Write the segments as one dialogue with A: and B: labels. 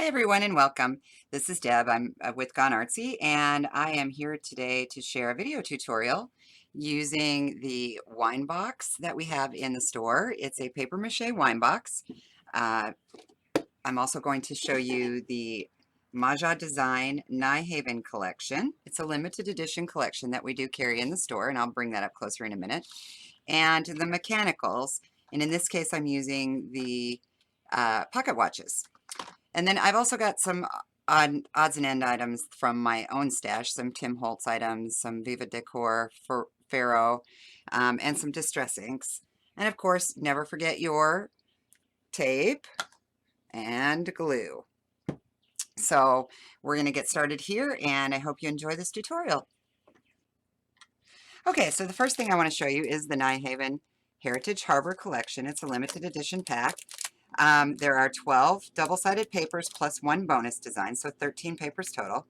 A: Hi everyone and welcome. This is Deb. I'm with Artsy and I am here today to share a video tutorial using the wine box that we have in the store. It's a paper mache wine box. Uh, I'm also going to show you the Maja Design Nijhaven collection. It's a limited edition collection that we do carry in the store, and I'll bring that up closer in a minute. And the mechanicals, and in this case I'm using the pocket watches. And then I've also got some odds and end items from my own stash, some Tim Holtz items, some Viva Decor for Faro, and some distress inks. And of course, never forget your tape and glue. So we're going to get started here, and I hope you enjoy this tutorial. Okay, so the first thing I want to show you is the Nijhaven Heritage Harbour collection. It's a limited edition pack. There are 12 double-sided papers plus one bonus design, so 13 papers total.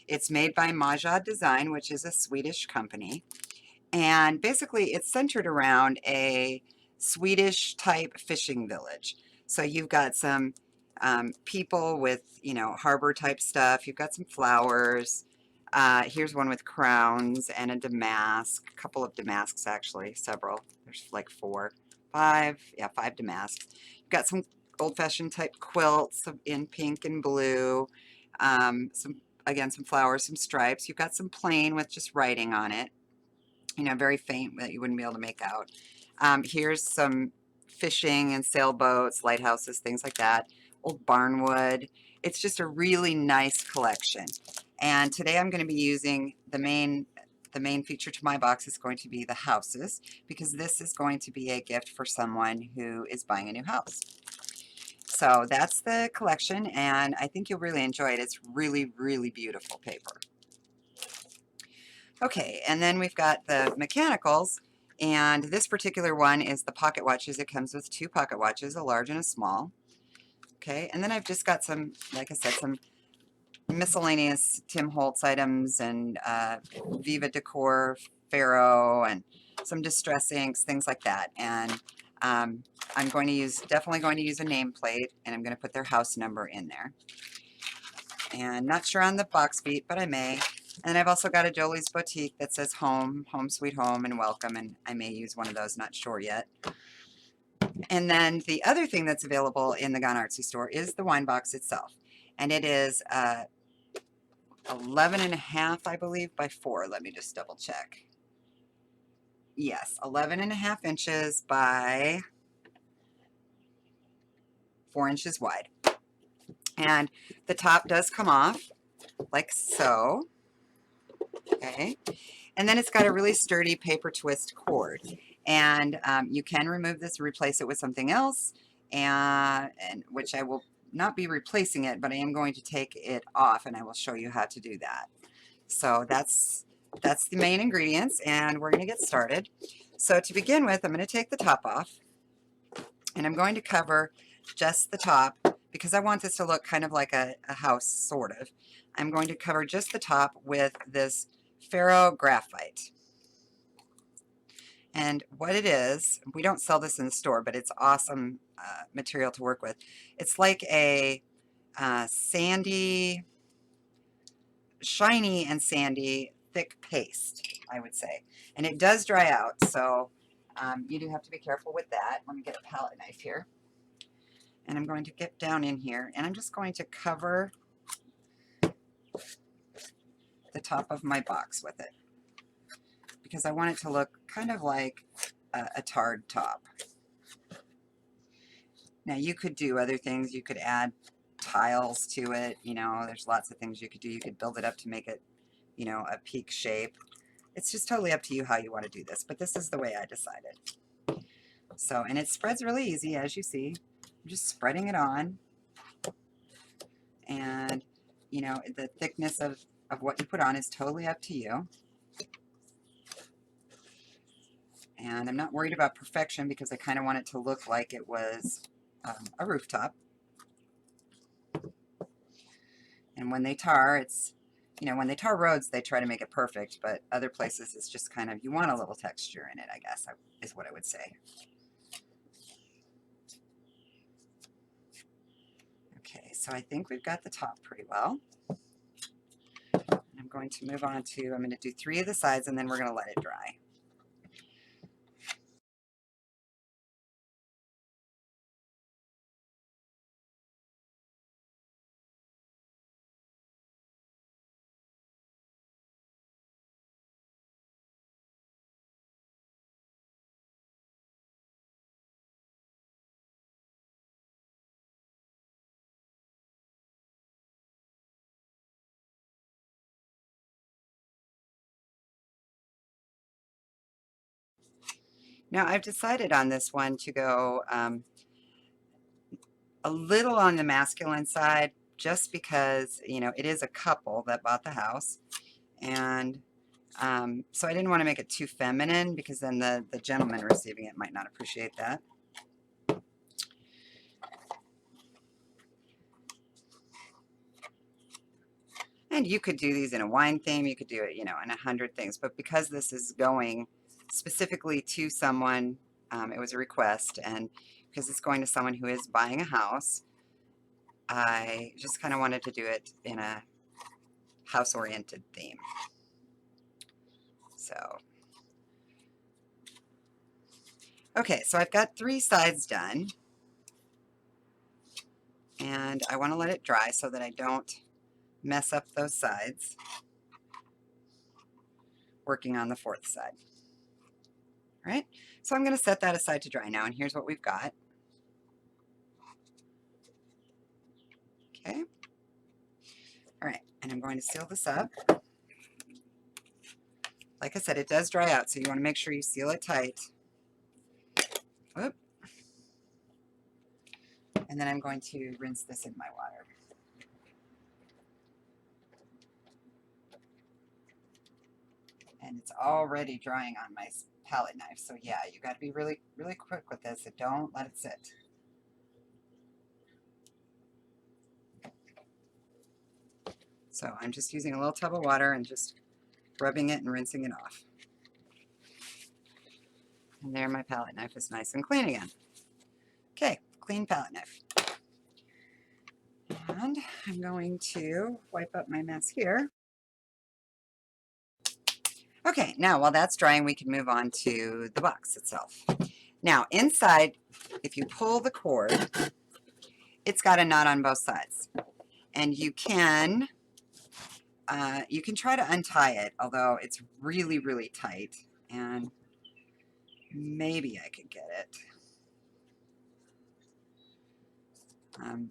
A: It's made by Maja Design, which is a Swedish company. And basically, it's centered around a Swedish-type fishing village. So you've got some people with, harbor-type stuff. You've got some flowers. Here's one with crowns and a damask. A couple of damasks, actually. Several. There's like five damasks. You've got some old-fashioned type quilts in pink and blue. Some flowers, some stripes. You've got some plain with just writing on it. Very faint that you wouldn't be able to make out. Here's some fishing and sailboats, lighthouses, things like that. Old barnwood. It's just a really nice collection. And today I'm going to be using the main feature to my box is going to be the houses, because this is going to be a gift for someone who is buying a new house. So that's the collection, and I think you'll really enjoy it. It's really, really beautiful paper. Okay, and then we've got the mechanicals, and this particular one is the pocket watches. It comes with two pocket watches, a large and a small. Okay, and then I've just got some, like I said, some miscellaneous Tim Holtz items and Viva Decor, Faro, and some distress inks, things like that. And I'm definitely going to use a nameplate, and I'm going to put their house number in there. And not sure on the box beat, but I may. And I've also got a Doilies boutique that says home, home sweet home, and welcome, and I may use one of those, not sure yet. And then the other thing that's available in the Artsy store is the wine box itself. And it is 11.5, I believe, by 4. Let me just double check. Yes, 11.5 inches by 4 inches wide. And the top does come off like so. Okay. And then it's got a really sturdy paper twist cord. And you can remove this and replace it with something else, and which I will not be replacing it, but I am going to take it off, and I will show you how to do that. So that's the main ingredients, and we're going to get started. So to begin with, I'm going to take the top off, and I'm going to cover just the top because I want this to look kind of like a house, sort of. I'm going to cover just the top with this Faro graphite. And what it is, we don't sell this in the store, but it's awesome material to work with. It's like a sandy, shiny and sandy, thick paste, I would say. And it does dry out, so you do have to be careful with that. Let me get a palette knife here. And I'm going to get down in here, and I'm just going to cover the top of my box with it, because I want it to look kind of like a tarred top. Now you could do other things. You could add tiles to it. There's lots of things you could do. You could build it up to make it, a peak shape. It's just totally up to you how you want to do this, but this is the way I decided. So, and it spreads really easy, as you see. I'm just spreading it on, and the thickness of what you put on is totally up to you. And I'm not worried about perfection because I kind of want it to look like it was a rooftop. And when they tar, when they tar roads, they try to make it perfect, but other places it's just kind of, you want a little texture in it, I guess, is what I would say. Okay, so I think we've got the top pretty well. I'm going to move on to, I'm going to do 3 of the sides and then we're going to let it dry. Now I've decided on this one to go a little on the masculine side just because, you know, it is a couple that bought the house. And so I didn't want to make it too feminine because then the gentleman receiving it might not appreciate that. And you could do these in a wine theme, you could do it, you know, in 100 things. But because this is going specifically to someone, it was a request, and because it's going to someone who is buying a house, I just kind of wanted to do it in a house-oriented theme. So, okay, so I've got 3 sides done. And I want to let it dry so that I don't mess up those sides working on the 4th side. All right, so I'm going to set that aside to dry now, and here's what we've got. Okay, all right, and I'm going to seal this up. Like I said, it does dry out, so you want to make sure you seal it tight. Whoop. And then I'm going to rinse this in my water. And it's already drying on my palette knife, so yeah, you got to be really, really quick with this and don't let it sit. So I'm just using a little tub of water and just rubbing it and rinsing it off. And there my palette knife is nice and clean again. Okay, clean palette knife. And I'm going to wipe up my mess here. Okay, now while that's drying, we can move on to the box itself. Now inside, if you pull the cord, it's got a knot on both sides. And you can try to untie it, although it's really, really tight. And maybe I could get it.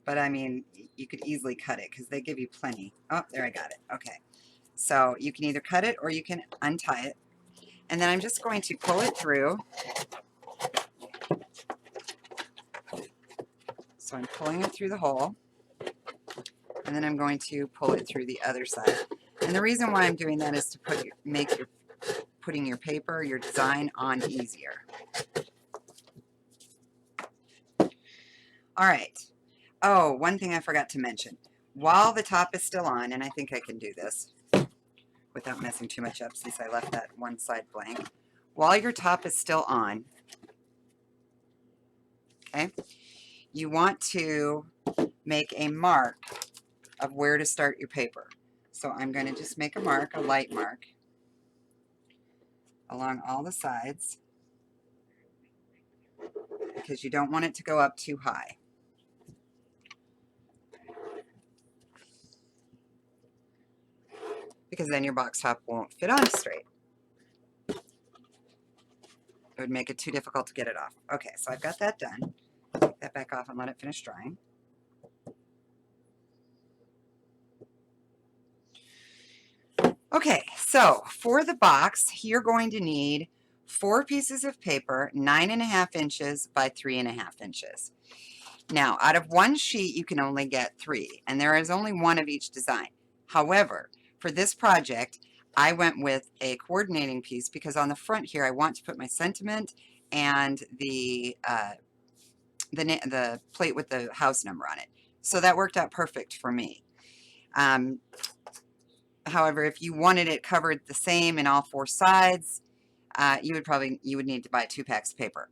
A: But I mean, you could easily cut it because they give you plenty. Oh, there, I got it. Okay. So you can either cut it or you can untie it. And then I'm just going to pull it through. So I'm pulling it through the hole. And then I'm going to pull it through the other side. And the reason why I'm doing that is to make putting your paper, your design on easier. All right. Oh, one thing I forgot to mention. While the top is still on, and I think I can do this without messing too much up since I left that one side blank. While your top is still on, okay, you want to make a mark of where to start your paper. So I'm going to just make a mark, a light mark, along all the sides because you don't want it to go up too high. Because then your box top won't fit on straight. It would make it too difficult to get it off. Okay, so I've got that done. Take that back off and let it finish drying. Okay, so for the box, you're going to need 4 pieces of paper, 9.5 inches by 3.5 inches. Now, out of one sheet, you can only get 3, and there is only 1 of each design. However, for this project, I went with a coordinating piece because on the front here, I want to put my sentiment and the plate with the house number on it. So that worked out perfect for me. However, if you wanted it covered the same in all 4 sides, you would need to buy 2 packs of paper.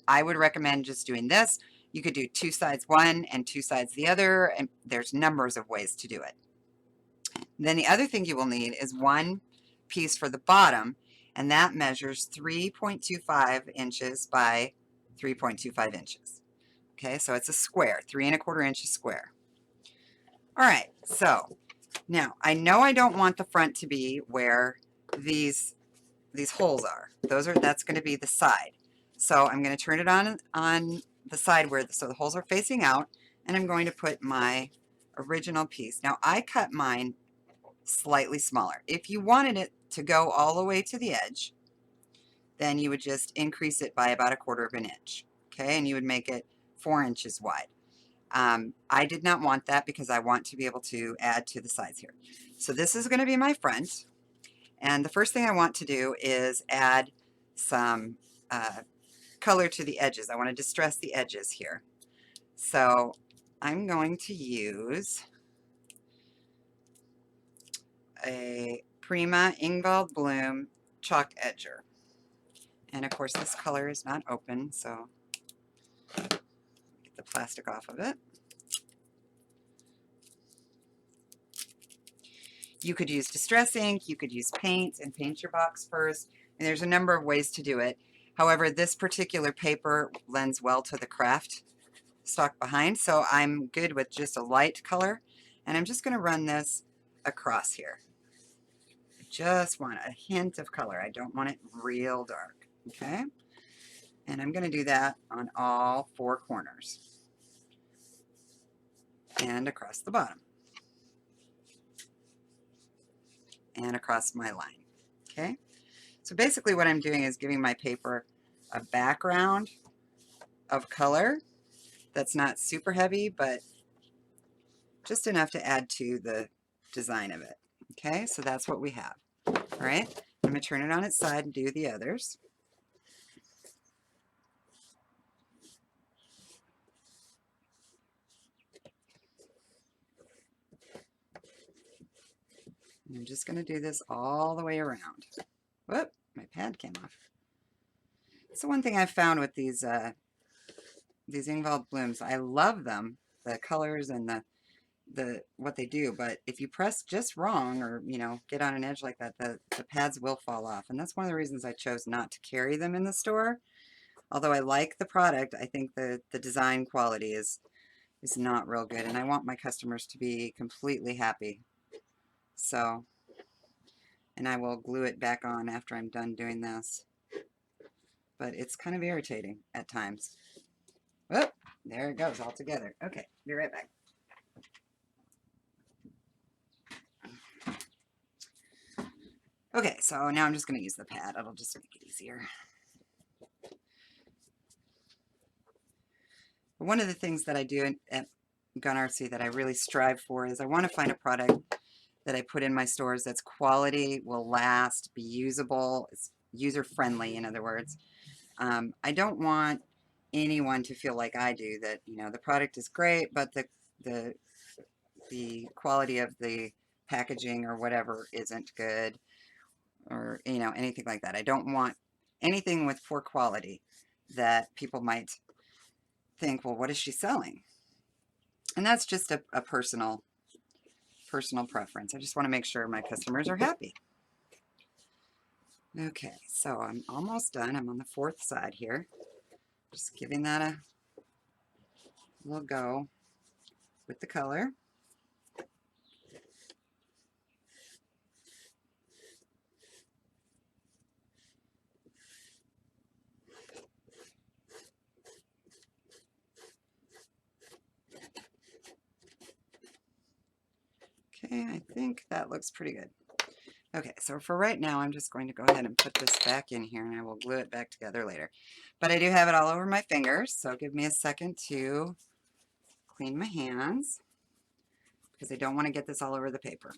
A: I would recommend just doing this. You could do two sides one and two sides the other, and there's numbers of ways to do it. Then the other thing you will need is one piece for the bottom, and that measures 3.25 inches by 3.25 inches. Okay, so it's a square, 3¼ inches square. All right, so now I know I don't want the front to be where these holes are. That's going to be the side. So I'm going to turn it on the side so the holes are facing out, and I'm going to put my original piece. Now I cut mine slightly smaller. If you wanted it to go all the way to the edge, then you would just increase it by about 1/4 inch. Okay, and you would make it 4 inches wide. I did not want that because I want to be able to add to the sides here. So this is going to be my front. And the first thing I want to do is add some color to the edges. I want to distress the edges here. So I'm going to use a Prima Bloom chalk edger. And of course this color is not open, so get the plastic off of it. You could use distress ink, you could use paint and paint your box first, and there's a number of ways to do it. However, this particular paper lends well to the craft stock behind, so I'm good with just a light color, and I'm just going to run this across here. I just want a hint of color. I don't want it real dark, okay? And I'm going to do that on all 4 corners and across the bottom and across my line, okay? So basically what I'm doing is giving my paper a background of color that's not super heavy, but just enough to add to the design of it. Okay, so that's what we have. All right, I'm going to turn it on its side and do the others. And I'm just going to do this all the way around. Whoop, my pad came off. So one thing I've found with these involved blooms, I love them, the colors and the what they do, but if you press just wrong or get on an edge like that, the pads will fall off, and that's one of the reasons I chose not to carry them in the store. Although I like the product, I think the design quality is not real good, and I want my customers to be completely happy. So, and I will glue it back on after I'm done doing this, but it's kind of irritating at times. Oh, there it goes all together. Okay, be right back. Okay, so now I'm just going to use the pad. It'll just make it easier. One of the things that I do at Artsy that I really strive for is I want to find a product that I put in my stores that's quality, will last, be usable, it's user-friendly, in other words. I don't want anyone to feel like I do, that the product is great, but the quality of the packaging or whatever isn't good, or anything like that. I don't want anything with poor quality that people might think, well, what is she selling? And that's just a personal preference. I just want to make sure my customers are happy. Okay, so I'm almost done. I'm on the 4th side here. Just giving that a little go with the color. Okay, I think that looks pretty good. Okay, so for right now, I'm just going to go ahead and put this back in here, and I will glue it back together later. But I do have it all over my fingers, so give me a second to clean my hands, because I don't want to get this all over the paper.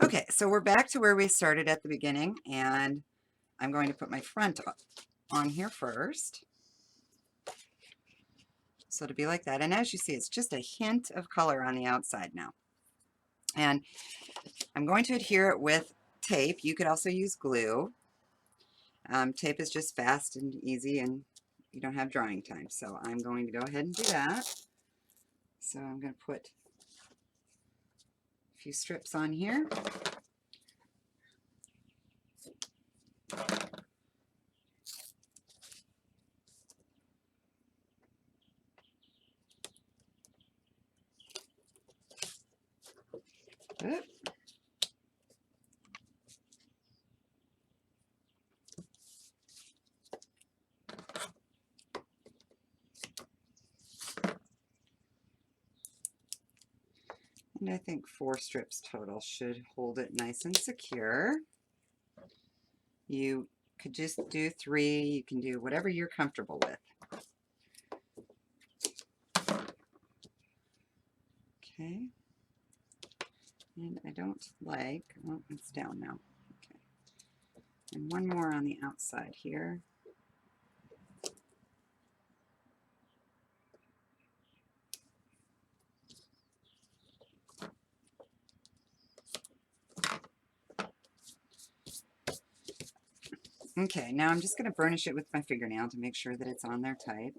A: Okay, so we're back to where we started at the beginning, and I'm going to put my front on here first. So to be like that, and as you see, it's just a hint of color on the outside now. And I'm going to adhere it with tape. You could also use glue. Tape is just fast and easy, and you don't have drying time. So I'm going to go ahead and do that. So I'm going to put a few strips on here. Oop. And I think 4 strips total should hold it nice and secure. You could just do 3. You can do whatever you're comfortable with. Okay. And I don't like, oh, it's down now. Okay. And one more on the outside here. Okay, now I'm just going to burnish it with my fingernail to make sure that it's on there tight.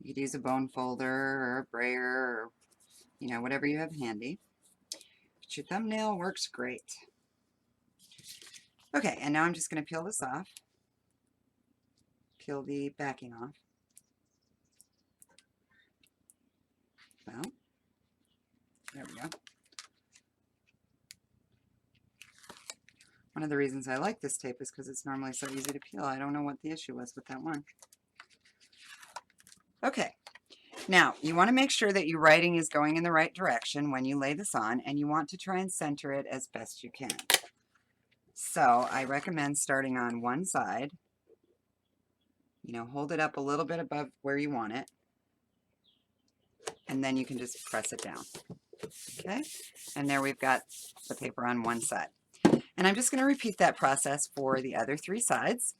A: You could use a bone folder or a brayer or, you know, whatever you have handy. But your thumbnail works great. Okay, and now I'm just going to peel this off. Peel the backing off. Well, there we go. One of the reasons I like this tape is because it's normally so easy to peel. I don't know what the issue was with that one. Okay, now you want to make sure that your writing is going in the right direction when you lay this on, and you want to try and center it as best you can. So I recommend starting on one side. You know, hold it up a little bit above where you want it, and then you can just press it down. Okay, and there we've got the paper on one side. And I'm just going to repeat that process for the other 3 sides.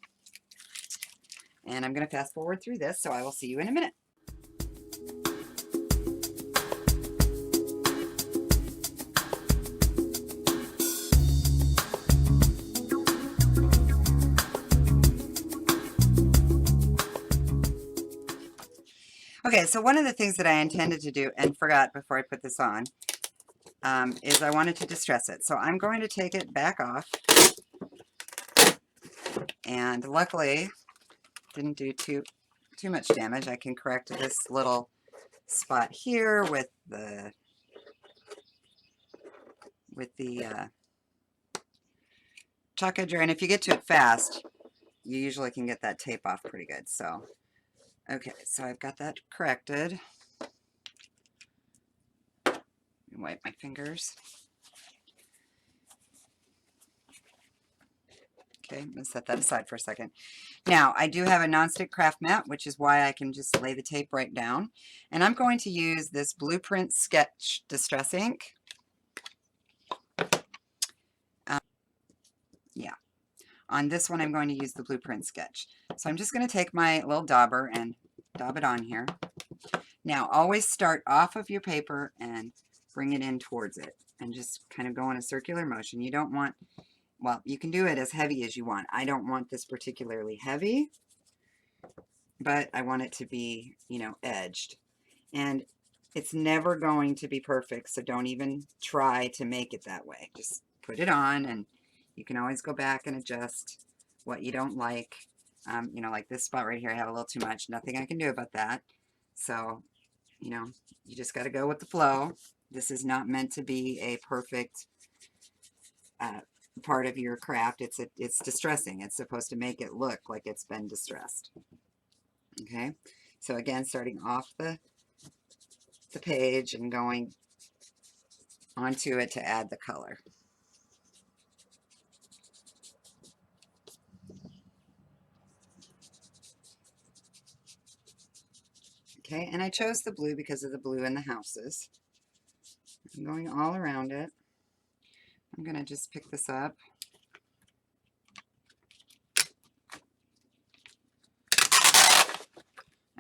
A: And I'm going to fast forward through this, so I will see you in a minute. Okay, so one of the things that I intended to do and forgot before I put this on is I wanted to distress it. So I'm going to take it back off, and luckily didn't do too much damage. I can correct this little spot here with the chalk edger, and if you get to it fast, you usually can get that tape off pretty good. So okay, so I've got that corrected. Wipe my fingers. Okay, I'm going to set that aside for a second. Now, I do have a nonstick craft mat, which is why I can just lay the tape right down. And I'm going to use this Blueprint Sketch Distress Ink. Yeah, on this one I'm going to use the Blueprint Sketch. So I'm just going to take my little dauber and daub it on here. Now, always start off of your paper and bring it in towards it, and just kind of go in a circular motion. You don't want, well, you can do it as heavy as you want. I don't want this particularly heavy, but I want it to be, you know, edged. And it's never going to be perfect, so don't even try to make it that way. Just put it on, and you can always go back and adjust what you don't like. You know, like this spot right here, I have a little too much. Nothing I can do about that. So, you know, you just got to go with the flow. This is not meant to be a perfect part of your craft. It's distressing. It's supposed to make it look like it's been distressed. Okay, so again, starting off the page and going onto it to add the color. Okay, and I chose the blue because of the blue in the houses. I'm going all around it. I'm going to just pick this up.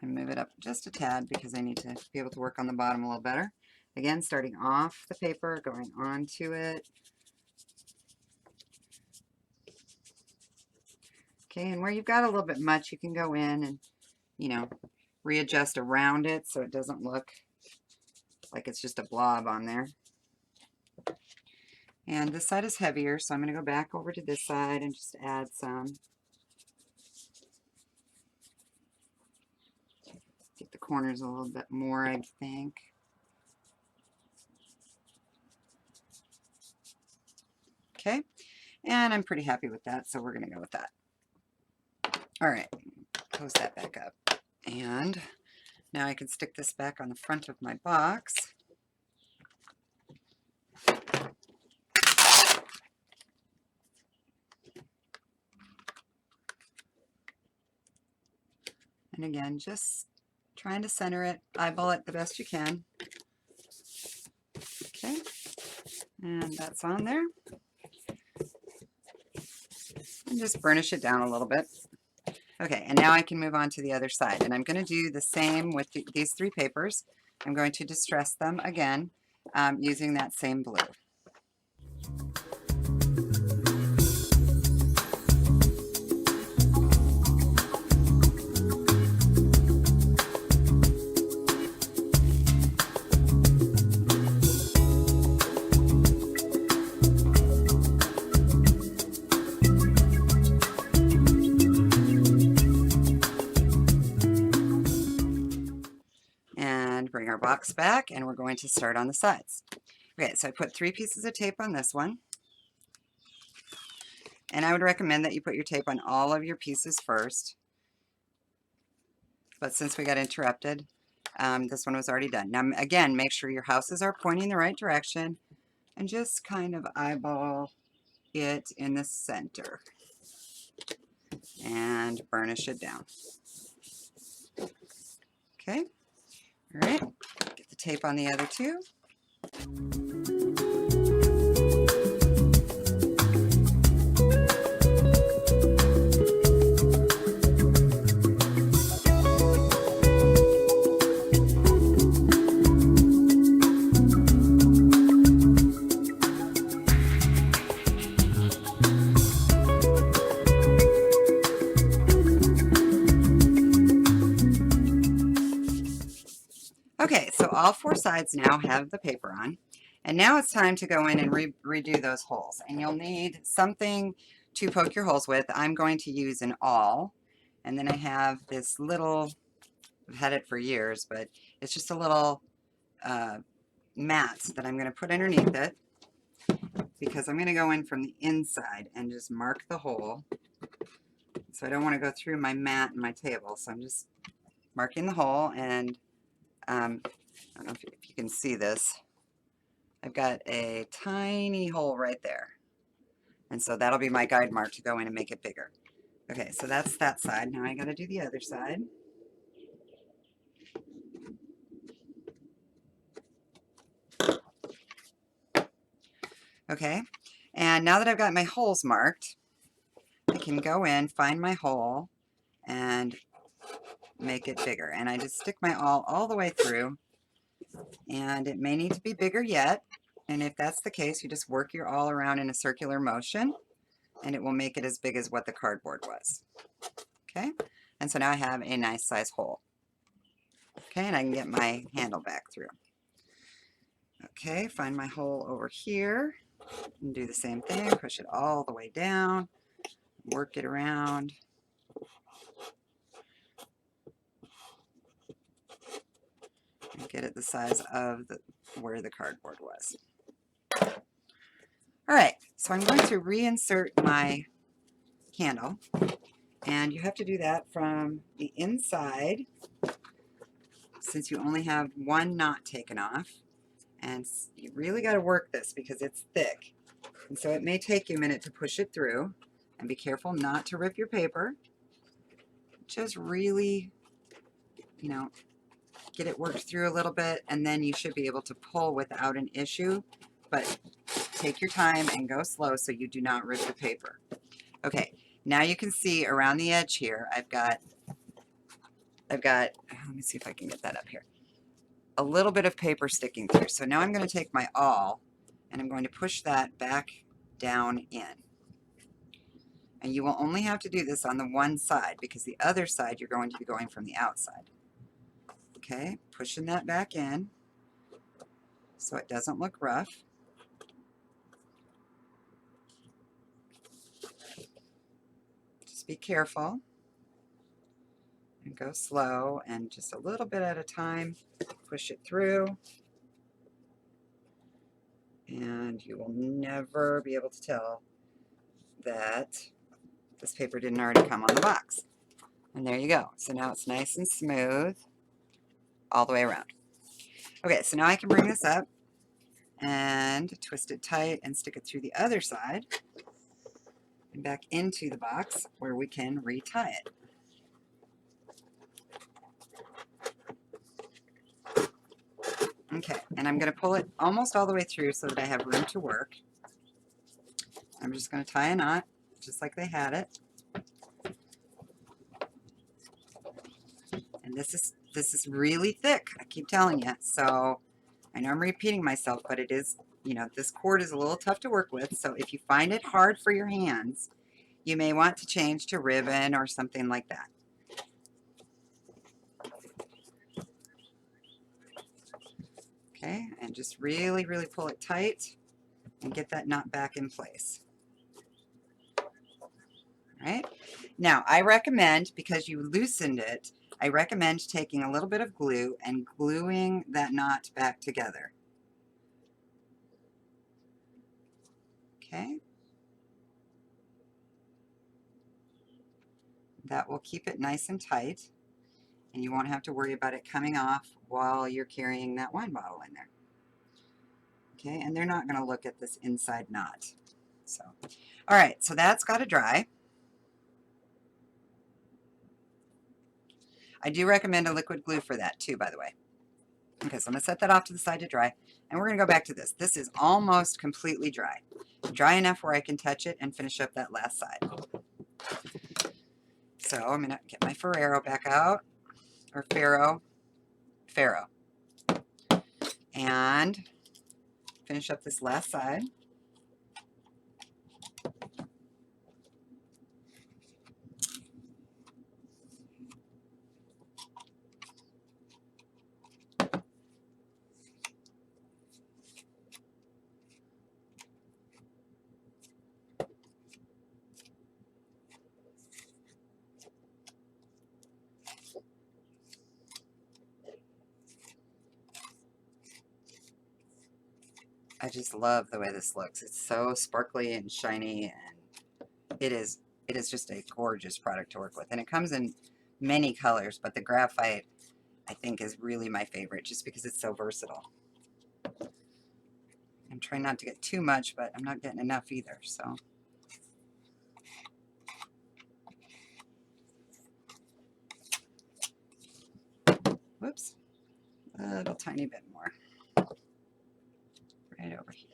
A: and move it up just a tad because I need to be able to work on the bottom a little better. Again, starting off the paper, going onto it. Okay, and where you've got a little bit much, you can go in and, you know, readjust around it so it doesn't look like it's just a blob on there. And this side is heavier, so I'm going to go back over to this side and just add some. Get the corners a little bit more, I think. Okay, and I'm pretty happy with that, so we're going to go with that. All right, close that back up. And now I can stick this back on the front of my box. And again, just trying to center it, eyeball it the best you can. Okay, and that's on there. And just burnish it down a little bit. Okay, and now I can move on to the other side. And I'm going to do the same with these 3 papers. I'm going to distress them again using that same blue. Bring our box back, and we're going to start on the sides. Okay, so I put 3 pieces of tape on this one, and I would recommend that you put your tape on all of your pieces first, but since we got interrupted, this one was already done. Now again, make sure your houses are pointing the right direction and just kind of eyeball it in the center and burnish it down. Okay. All right, get the tape on the other 2. Okay, so all 4 sides now have the paper on, and now it's time to go in and redo those holes. And you'll need something to poke your holes with. I'm going to use an awl, and then I have this little, I've had it for years, but it's just a little mat that I'm going to put underneath it, because I'm going to go in from the inside and just mark the hole. So I don't want to go through my mat and my table, so I'm just marking the hole. And I don't know if you can see this. I've got a tiny hole right there. And so that'll be my guide mark to go in and make it bigger. Okay, so that's that side. Now I got to do the other side. Okay, and now that I've got my holes marked, I can go in, find my hole, and make it bigger. And I just stick my awl all the way through, and it may need to be bigger yet. And if that's the case, you just work your awl around in a circular motion, and it will make it as big as what the cardboard was. Okay, and so now I have a nice size hole. Okay, and I can get my handle back through. Okay, find my hole over here, and do the same thing, push it all the way down, work it around. And get it the size of where the cardboard was. All right, so I'm going to reinsert my handle, and you have to do that from the inside, since you only have 1 knot taken off, and you really got to work this because it's thick, and so it may take you a minute to push it through, and be careful not to rip your paper. Just really, you know, get it worked through a little bit, and then you should be able to pull without an issue, but take your time and go slow so you do not rip the paper. Okay, now you can see around the edge here I've got I've got, let me see if I can get that up here, a little bit of paper sticking through. So now I'm going to take my awl and I'm going to push that back down in. And you will only have to do this on the one side because the other side you're going to be going from the outside. Okay, pushing that back in so it doesn't look rough. Just be careful and go slow and just a little bit at a time. Push it through and you will never be able to tell that this paper didn't already come on the box. And there you go. So now it's nice and smooth all the way around. Okay, so now I can bring this up and twist it tight and stick it through the other side and back into the box where we can retie it. Okay, and I'm going to pull it almost all the way through so that I have room to work. I'm just going to tie a knot just like they had it. And this is really thick, I keep telling you. So I know I'm repeating myself, but it is, you know, this cord is a little tough to work with. So if you find it hard for your hands, you may want to change to ribbon or something like that. Okay, and just really, really pull it tight and get that knot back in place. All right, now I recommend, because you loosened it, I recommend taking a little bit of glue and gluing that knot back together. Okay, that will keep it nice and tight, and you won't have to worry about it coming off while you're carrying that wine bottle in there. Okay, and they're not going to look at this inside knot. So, all right, so that's got to dry. I do recommend a liquid glue for that too, by the way. Okay, so I'm going to set that off to the side to dry, and we're going to go back to this. This is almost completely dry. Dry enough where I can touch it and finish up that last side. So I'm going to get my Ferrero back out, or Faro, and finish up this last side. I just love the way this looks. It's so sparkly and shiny, and it is just a gorgeous product to work with. And it comes in many colors, but the graphite I think is really my favorite just because it's so versatile. I'm trying not to get too much, but I'm not getting enough either, so. Whoops, a little tiny bit more. Right over here.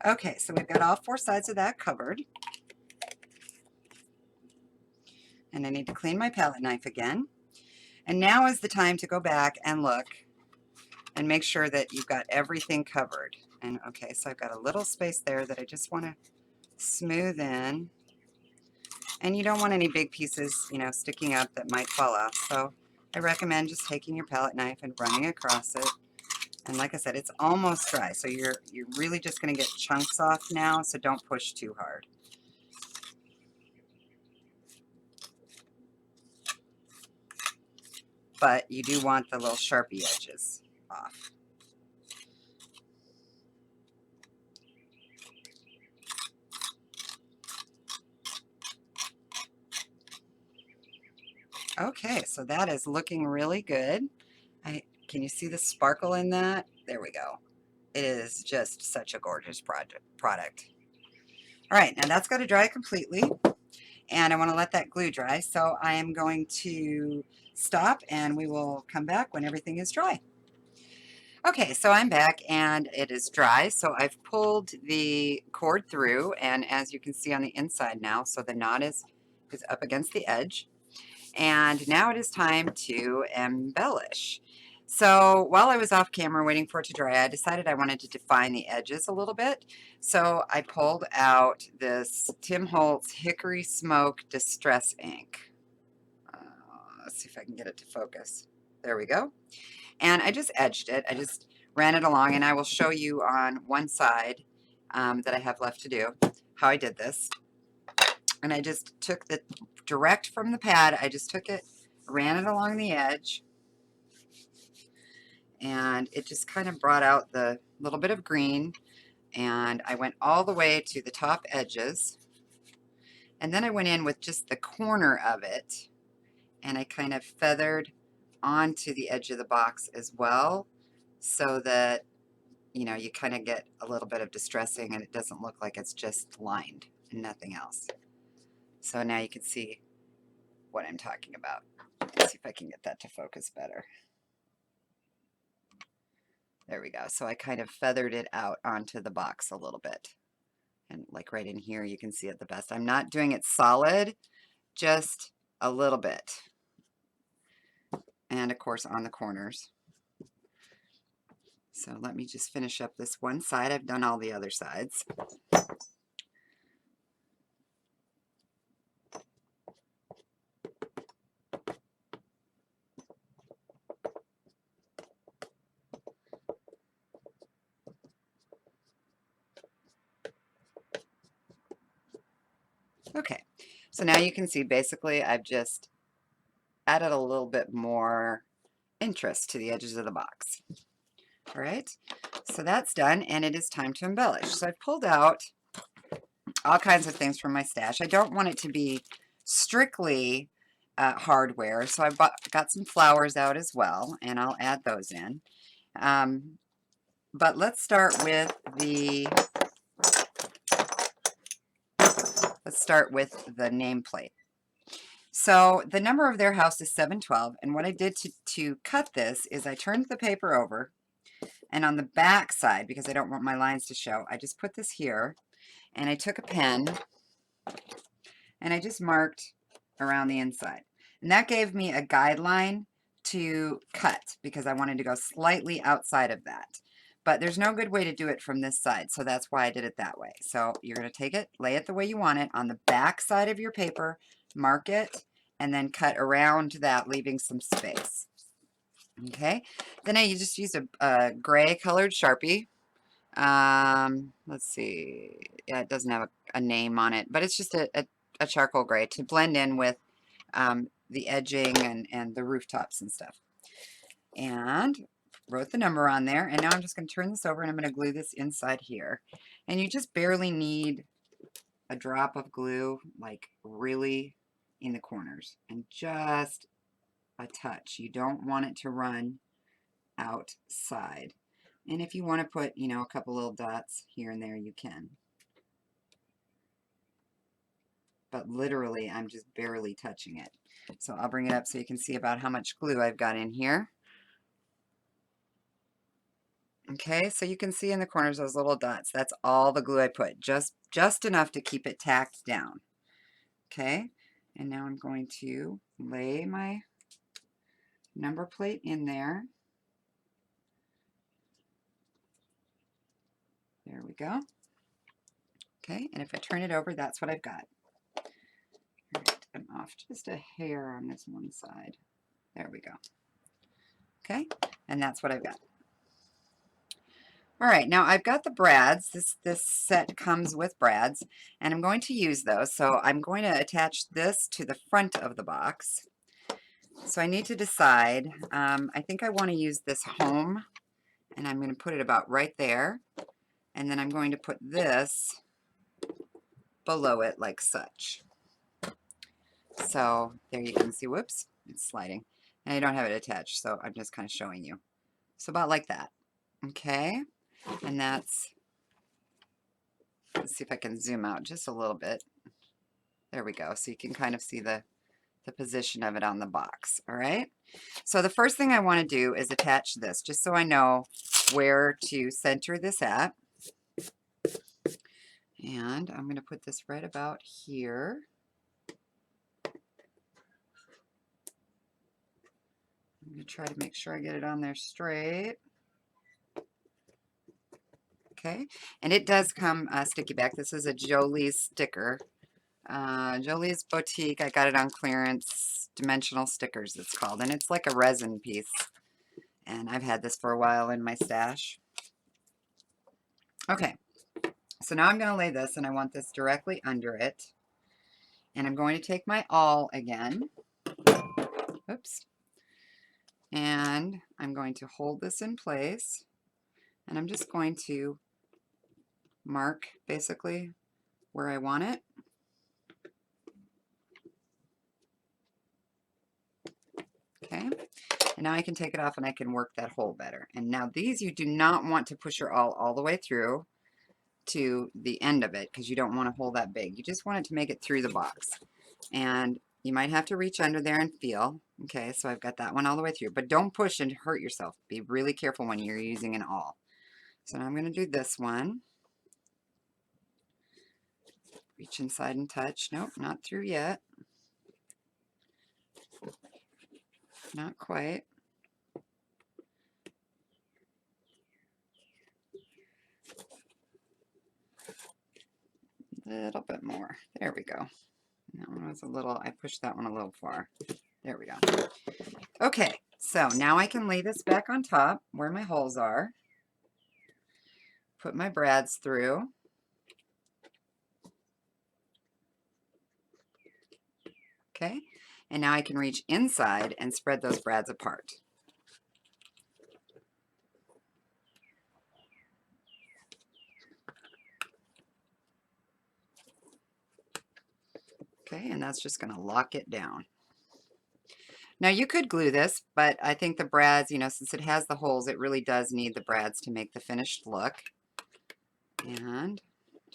A: Okay, so we've got all four sides of that covered. And I need to clean my palette knife again. And now is the time to go back and look and make sure that you've got everything covered. And okay, so I've got a little space there that I just want to smooth in. And you don't want any big pieces, you know, sticking up that might fall off. So I recommend just taking your palette knife and running across it. And like I said, it's almost dry, so you're really just going to get chunks off now, so don't push too hard. But you do want the little Sharpie edges off. Okay, so that is looking really good. Can you see the sparkle in that? There we go. It is just such a gorgeous product. All right, now that's got to dry completely. and I want to let that glue dry. So I am going to stop and we will come back when everything is dry. Okay, so I'm back and it is dry. So I've pulled the cord through, and as you can see on the inside now, so the knot is up against the edge. And now it is time to embellish. So while I was off camera waiting for it to dry, I decided I wanted to define the edges a little bit. So I pulled out this Tim Holtz Hickory Smoke Distress ink. Let's see if I can get it to focus. There we go. And I just edged it. I just ran it along, and I will show you on one side that I have left to do how I did this. And I just took the direct from the pad, I just took it, ran it along the edge, and it just kind of brought out the little bit of green, and I went all the way to the top edges, and then I went in with just the corner of it, and I kind of feathered onto the edge of the box as well, so that, you know, you kind of get a little bit of distressing and it doesn't look like it's just lined and nothing else. So now you can see what I'm talking about. Let's see if I can get that to focus better. There we go. So I kind of feathered it out onto the box a little bit. And like right in here, you can see it the best. I'm not doing it solid, just a little bit. And of course on the corners. So let me just finish up this one side. I've done all the other sides. Okay, so now you can see basically I've just added a little bit more interest to the edges of the box. All right, so that's done, and it is time to embellish. So I've pulled out all kinds of things from my stash. I don't want it to be strictly hardware, so I've got some flowers out as well, and I'll add those in. But let's start with the nameplate. So the number of their house is 712, and what I did to cut this is I turned the paper over, and on the back side, because I don't want my lines to show, I just put this here, and I took a pen and I just marked around the inside, and that gave me a guideline to cut because I wanted to go slightly outside of that. But there's no good way to do it from this side, so that's why I did it that way. So you're going to take it, lay it the way you want it on the back side of your paper, mark it, and then cut around that, leaving some space. Okay, then you just use a gray colored Sharpie. Let's see, yeah, it doesn't have a name on it, but it's just a charcoal gray to blend in with the edging and the rooftops and stuff. And wrote the number on there, and now I'm just going to turn this over and I'm going to glue this inside here. And you just barely need a drop of glue, like really in the corners, and just a touch. You don't want it to run outside. And if you want to put, you know, a couple little dots here and there, you can. But literally, I'm just barely touching it. So I'll bring it up so you can see about how much glue I've got in here. Okay, so you can see in the corners those little dots. That's all the glue I put, just enough to keep it tacked down. Okay, and now I'm going to lay my number plate in there. There we go. Okay, and if I turn it over, that's what I've got. All right, I'm off just a hair on this one side. There we go. Okay, and that's what I've got. All right, now I've got the brads. This set comes with brads, and I'm going to use those. So I'm going to attach this to the front of the box. So I need to decide. I think I want to use this home, and I'm going to put it about right there. And then I'm going to put this below it like such. So there you can see, whoops, it's sliding. And I don't have it attached, so I'm just kind of showing you. So about like that. Okay. And that's, let's see if I can zoom out just a little bit. There we go. So you can kind of see the position of it on the box. All right. So the first thing I want to do is attach this, just so I know where to center this at. And I'm going to put this right about here. I'm going to try to make sure I get it on there straight. Okay, and it does come sticky back. This is a Jolie's sticker. Jolie's Boutique. I got it on clearance. Dimensional stickers, it's called. And it's like a resin piece. And I've had this for a while in my stash. Okay, so now I'm going to lay this, and I want this directly under it. And I'm going to take my awl again. Oops. And I'm going to hold this in place. And I'm just going to mark basically where I want it. Okay, and now I can take it off and I can work that hole better. And now these, you do not want to push your awl all the way through to the end of it, because you don't want a hole that big. You just want it to make it through the box. And you might have to reach under there and feel. Okay, so I've got that one all the way through, but don't push and hurt yourself. Be really careful when you're using an awl. So now I'm going to do this one. Reach inside and touch. Nope, not through yet. Not quite. A little bit more. There we go. That one was a little, I pushed that one a little far. There we go. Okay, so now I can lay this back on top where my holes are. Put my brads through. Okay, and now I can reach inside and spread those brads apart. Okay, and that's just going to lock it down. Now you could glue this, but I think the brads, you know, since it has the holes, it really does need the brads to make the finished look. And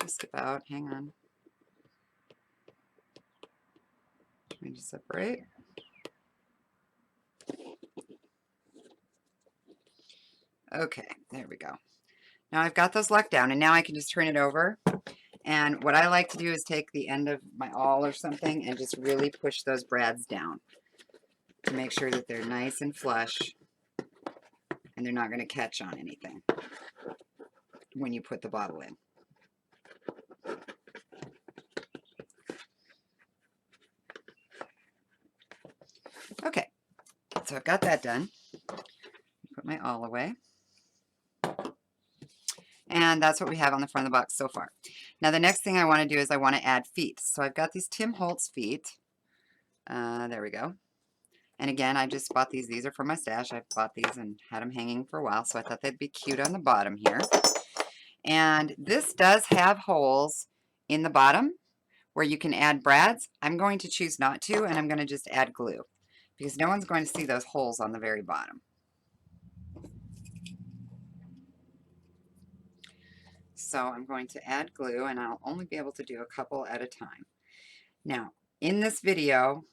A: just about, hang on. Trying to separate. Okay, there we go. Now I've got those locked down, and now I can just turn it over. And what I like to do is take the end of my awl or something and just really push those brads down to make sure that they're nice and flush and they're not going to catch on anything when you put the bottle in. Okay, so I've got that done. Put my awl away. And that's what we have on the front of the box so far. Now the next thing I want to do is I want to add feet. So I've got these Tim Holtz feet. There we go. And again, I just bought these. These are from my stash. I've bought these and had them hanging for a while, so I thought they'd be cute on the bottom here. And this does have holes in the bottom where you can add brads. I'm going to choose not to, and I'm going to just add glue because no one's going to see those holes on the very bottom. So I'm going to add glue, and I'll only be able to do a couple at a time. Now, in this video,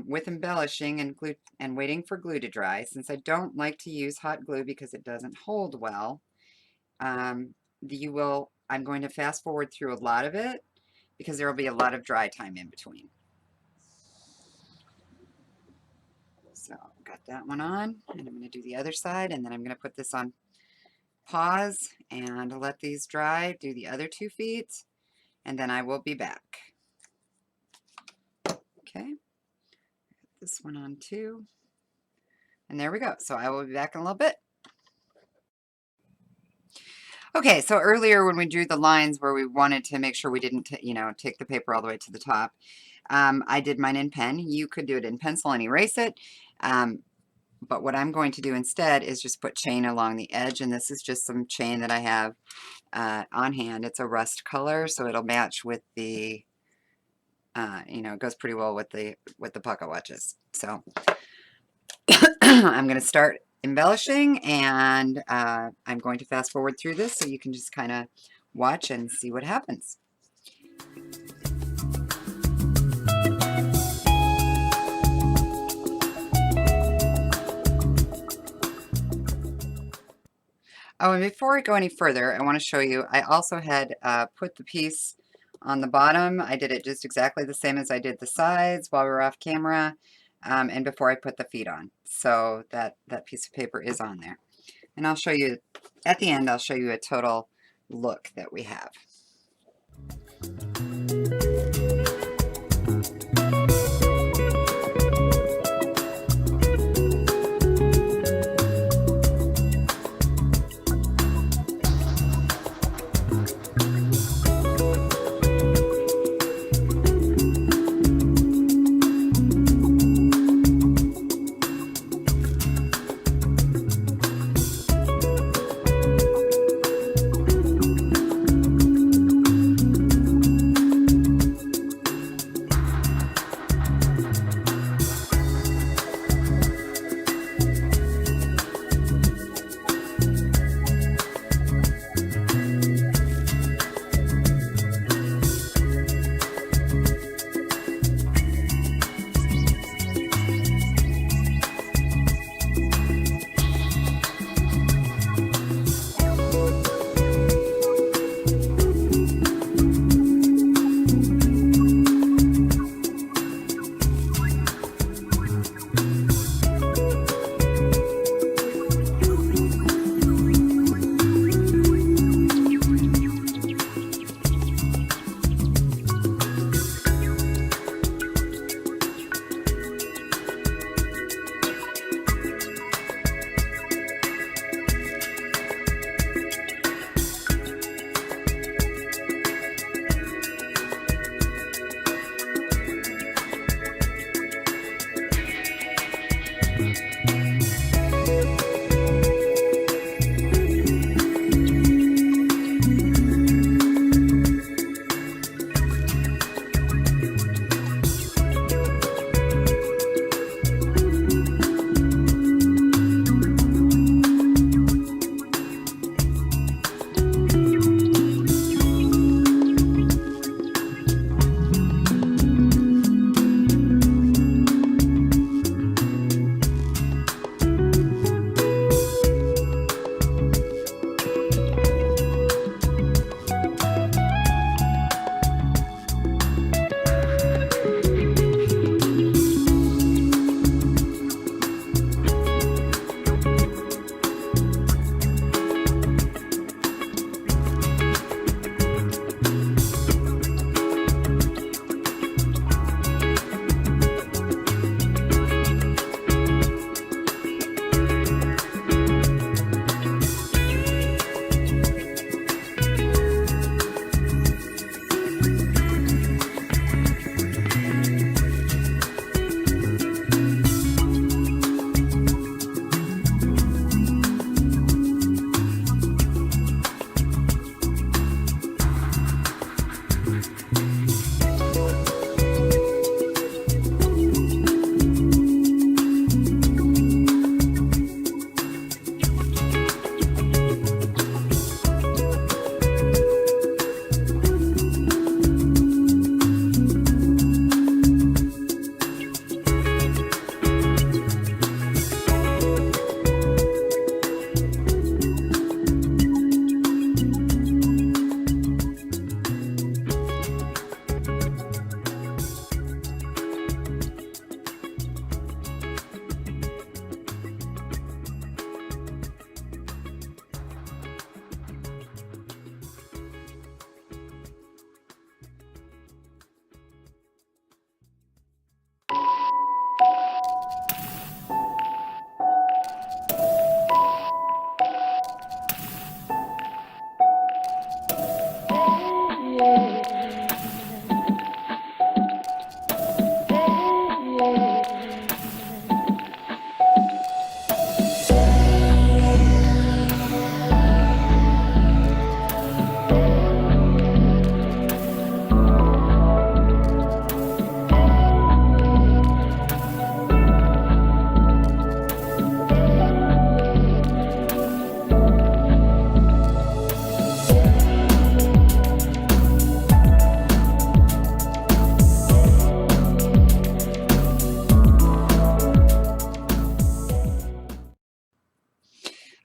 A: with embellishing and glue and waiting for glue to dry, since I don't like to use hot glue because it doesn't hold well, I'm going to fast forward through a lot of it because there will be a lot of dry time in between. So I've got that one on, and I'm going to do the other side, and then I'm going to put this on pause and let these dry, do the other 2 feet, and then I will be back. Okay, this one on too, and there we go. So I will be back in a little bit. Okay, so earlier when we drew the lines where we wanted to make sure we didn't, take the paper all the way to the top, I did mine in pen. You could do it in pencil and erase it. But what I'm going to do instead is just put chain along the edge, and this is just some chain that I have on hand. It's a rust color, so it'll match with the, it goes pretty well with the pocket watches. So I'm going to start embellishing, and I'm going to fast forward through this so you can just kind of watch and see what happens. Oh, and before I go any further, I want to show you, I also had put the piece on the bottom. I did it just exactly the same as I did the sides while we were off camera, and before I put the feet on. So that piece of paper is on there. And I'll show you, at the end, I'll show you a total look that we have.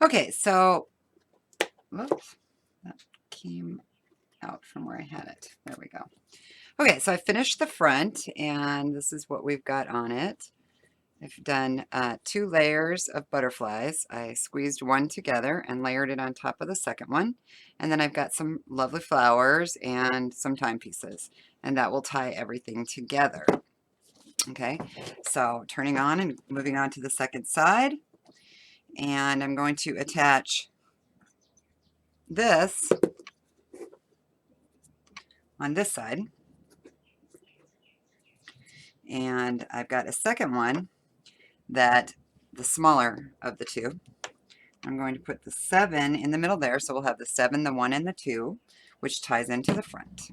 A: Okay, so Whoops, that came out from where I had it. There we go. Okay, so I finished the front, and this is what we've got on it. I've done 2 layers of butterflies. I squeezed one together and layered it on top of the second one. And then I've got some lovely flowers and some timepieces. And that will tie everything together. Okay, so turning on and moving on to the second side. And I'm going to attach this on this side. And I've got a second one that the smaller of the two. I'm going to put the 7 in the middle there, so we'll have the 7, the 1, and the 2, which ties into the front.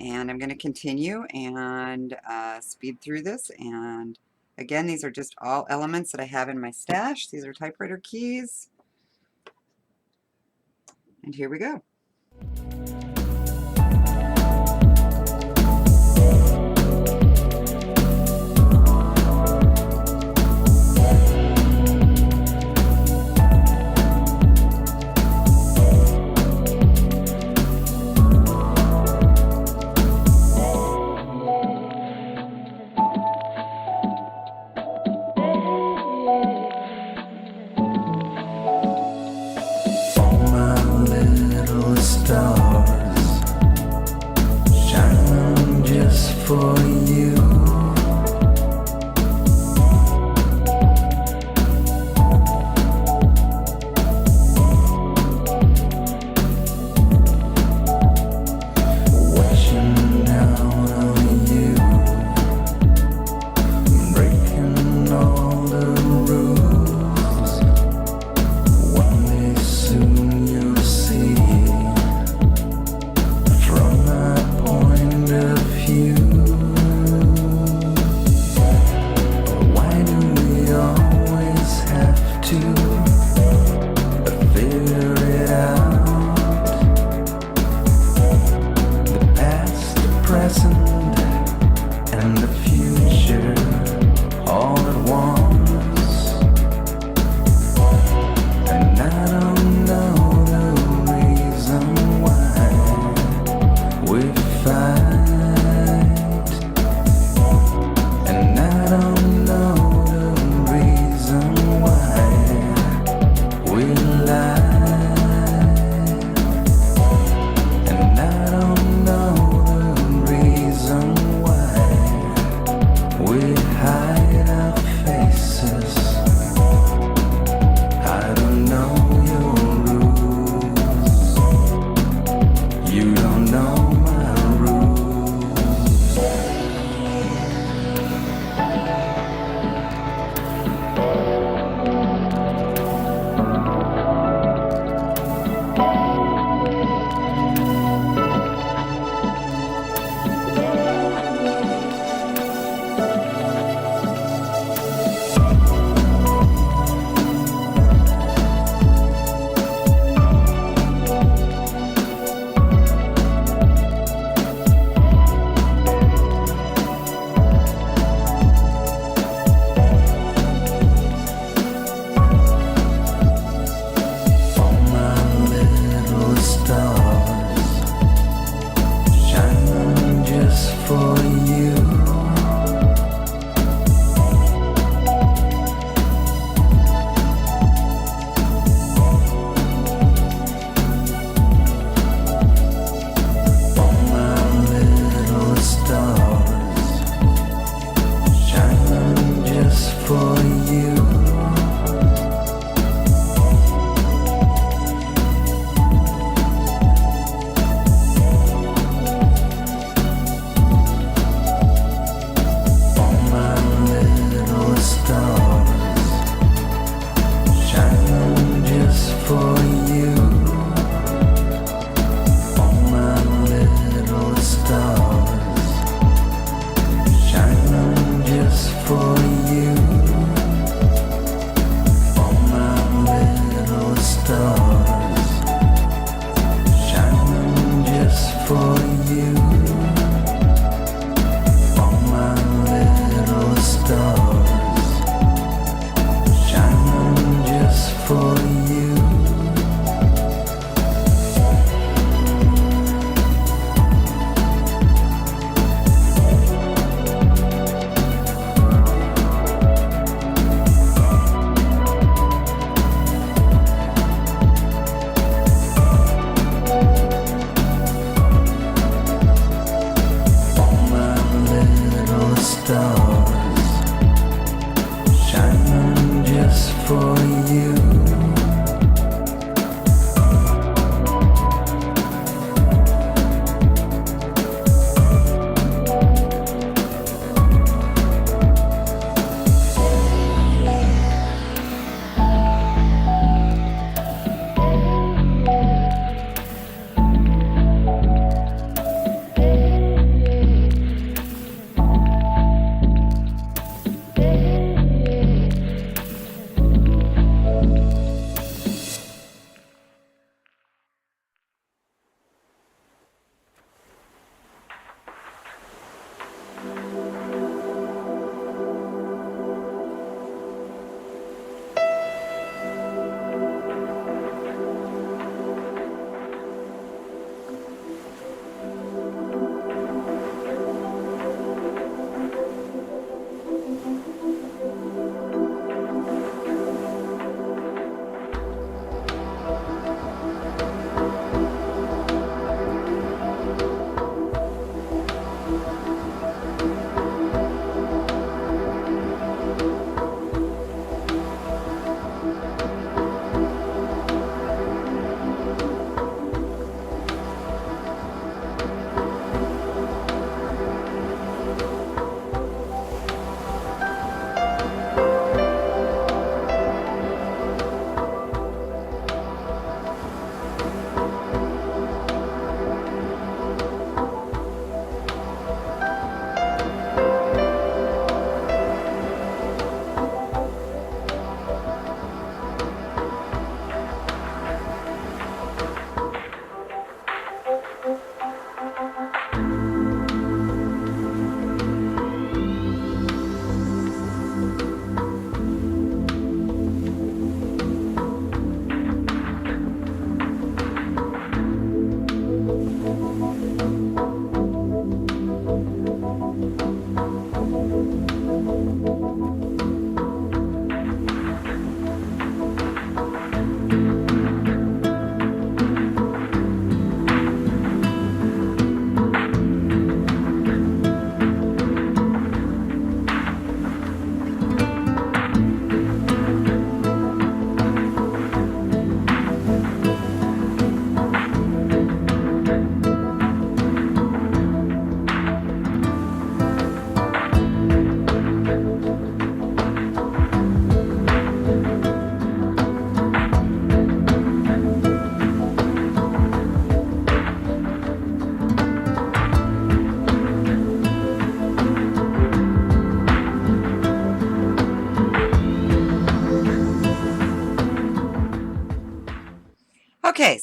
A: And I'm going to continue and speed through this. And again, these are just all elements that I have in my stash. These are typewriter keys. And here we go.
B: My little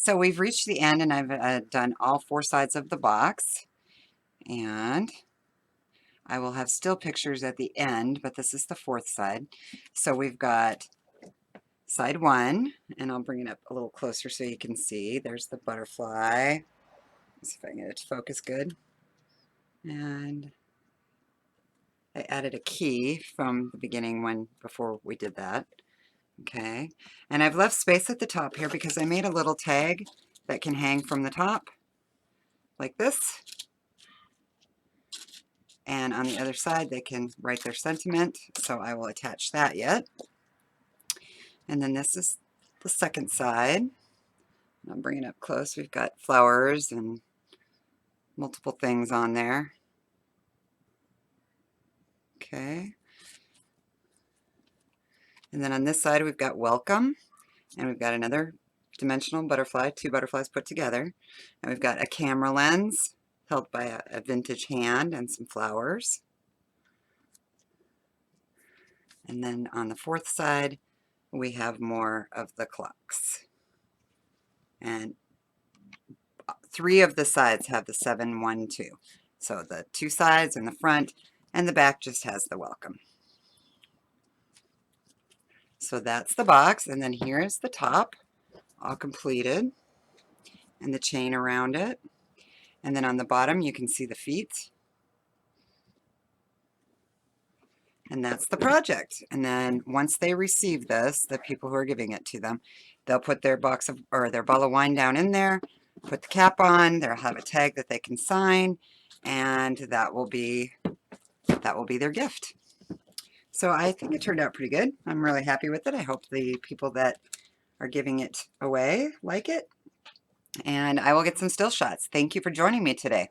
A: So we've reached the end, and I've done all 4 sides of the box, and I will have still pictures at the end, but this is the 4th side. So we've got side 1, and I'll bring it up a little closer so you can see. There's the butterfly. Let's see if I can get it to focus good. And I added a key from the beginning before we did that. Okay, and I've left space at the top here because I made a little tag that can hang from the top like this. And on the other side they can write their sentiment, so I will attach that yet. And then this is the second side. I'll bring it up close. We've got flowers and multiple things on there. Okay. And then on this side we've got welcome, and we've got another dimensional butterfly, 2 butterflies put together. And we've got a camera lens held by a vintage hand and some flowers. And then on the 4th side we have more of the clocks. And 3 of the sides have the 7, 1, 2. So the 2 sides and the front, and the back just has the welcome. So that's the box, and then here is the top, all completed, and the chain around it. And then on the bottom you can see the feet. And that's the project. And then once they receive this, the people who are giving it to them, they'll put their box of, or their bottle of wine down in there, put the cap on, they'll have a tag that they can sign, and that will be their gift. So I think it turned out pretty good. I'm really happy with it. I hope the people that are giving it away like it. And I will get some still shots. Thank you for joining me today.